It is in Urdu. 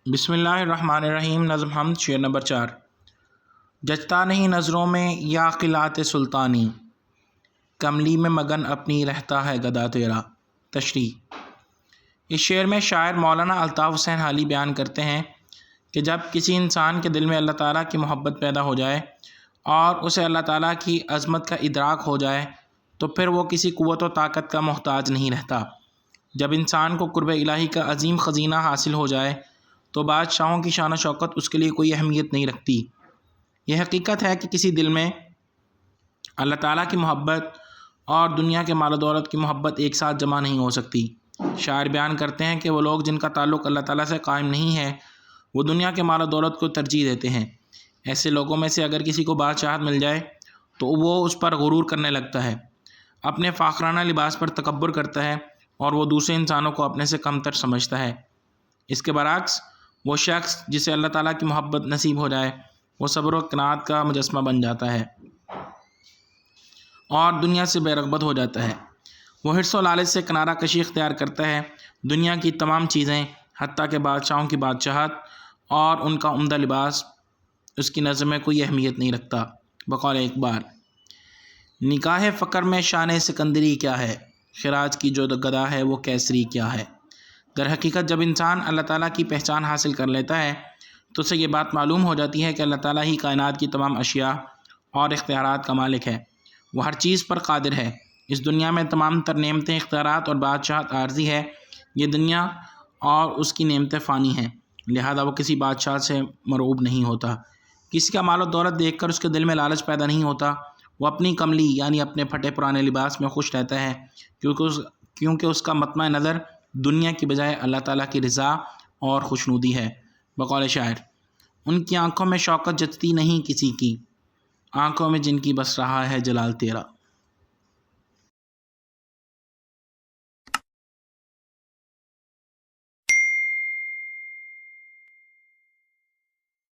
بسم اللہ الرحمن الرحیم۔ نظم حمد شعر نمبر 4۔ جچتا نہیں نظروں میں یا قلعت سلطانی، کملی میں مگن اپنی رہتا ہے گدا تیرا۔ تشریح۔ اس شعر میں شاعر مولانا الطاف حسین حالی بیان کرتے ہیں کہ جب کسی انسان کے دل میں اللہ تعالیٰ کی محبت پیدا ہو جائے اور اسے اللہ تعالیٰ کی عظمت کا ادراک ہو جائے تو پھر وہ کسی قوت و طاقت کا محتاج نہیں رہتا۔ جب انسان کو قرب الہی کا عظیم خزینہ حاصل ہو جائے تو بادشاہوں کی شان و شوکت اس کے لیے کوئی اہمیت نہیں رکھتی۔ یہ حقیقت ہے کہ کسی دل میں اللہ تعالیٰ کی محبت اور دنیا کے مال و دولت کی محبت ایک ساتھ جمع نہیں ہو سکتی۔ شاعر بیان کرتے ہیں کہ وہ لوگ جن کا تعلق اللہ تعالیٰ سے قائم نہیں ہے وہ دنیا کے مال و دولت کو ترجیح دیتے ہیں۔ ایسے لوگوں میں سے اگر کسی کو بادشاہت مل جائے تو وہ اس پر غرور کرنے لگتا ہے، اپنے فاخرانہ لباس پر تکبر کرتا ہے اور وہ دوسرے انسانوں کو اپنے سے کم تر سمجھتا ہے۔ اس کے برعکس وہ شخص جسے اللہ تعالیٰ کی محبت نصیب ہو جائے وہ صبر و قناعت کا مجسمہ بن جاتا ہے اور دنیا سے بے رغبت ہو جاتا ہے۔ وہ حرص و لالچ سے کنارہ کشی اختیار کرتا ہے۔ دنیا کی تمام چیزیں حتیٰ کہ بادشاہوں کی بادشاہت اور ان کا عمدہ لباس اس کی نظر میں کوئی اہمیت نہیں رکھتا۔ بقول اقبال: نکاح فقر میں شان سکندری کیا ہے، خراج کی جو گدا ہے وہ کیسری کیا ہے۔ در حقیقت جب انسان اللہ تعالیٰ کی پہچان حاصل کر لیتا ہے تو اسے یہ بات معلوم ہو جاتی ہے کہ اللہ تعالیٰ ہی کائنات کی تمام اشیاء اور اختیارات کا مالک ہے۔ وہ ہر چیز پر قادر ہے۔ اس دنیا میں تمام تر نعمتیں، اختیارات اور بادشاہت عارضی ہے۔ یہ دنیا اور اس کی نعمتیں فانی ہیں، لہذا وہ کسی بادشاہ سے مرعوب نہیں ہوتا۔ کسی کا مال و دولت دیکھ کر اس کے دل میں لالچ پیدا نہیں ہوتا۔ وہ اپنی کملی یعنی اپنے پھٹے پرانے لباس میں خوش رہتا ہے کیونکہ اس کا مطمع نظر دنیا کی بجائے اللہ تعالیٰ کی رضا اور خوشنودی ہے۔ بقول شاعر: ان کی آنکھوں میں شوقت جچتی نہیں کسی کی، آنکھوں میں جن کی بس رہا ہے جلال تیرا۔